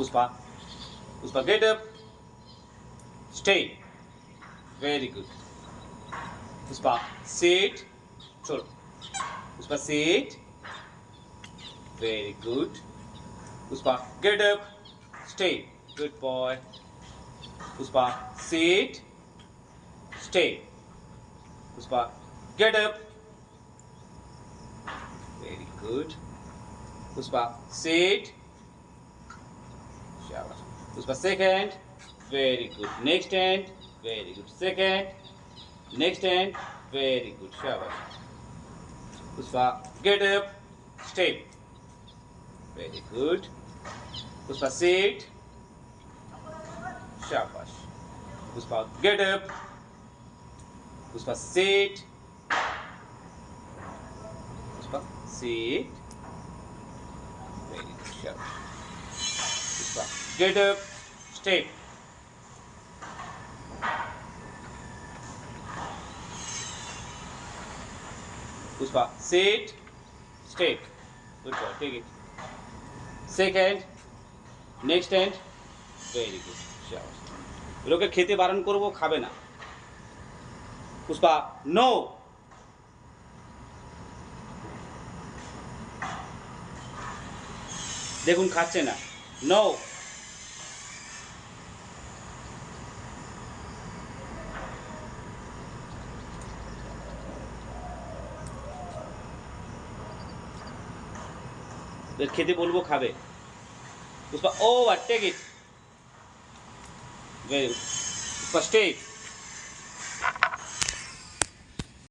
Pushpa. Pushpa, get up. Stay. Very good. Pushpa, sit. Cholo. Pushpa, sit. Very good. Pushpa, get up. Stay. Good boy. Pushpa, sit. Stay. Pushpa, get up. Very good. Pushpa, sit. Shabash. Pushpa, second. Very good. Next hand. Very good. Second. Next hand. Very good. Shabash. Pushpa, get up. Stay. Very good. Pushpa, sit. Shabash. Pushpa, get up. Pushpa, sit. Pushpa, sit. Very good. Shabash. Pushpa, get up. Step. Pushpa, sit. Step. Good boy. Take it. Second. Next hand. Very good. Shabash. এগুলোকে খেতে বারণ করবো, খাবে না। Pushpa, no. দেখুন খাচ্ছে না। No. খেতে বলবো, খাবে। Pushpa, over, take it. Very good. Pushpa, stay.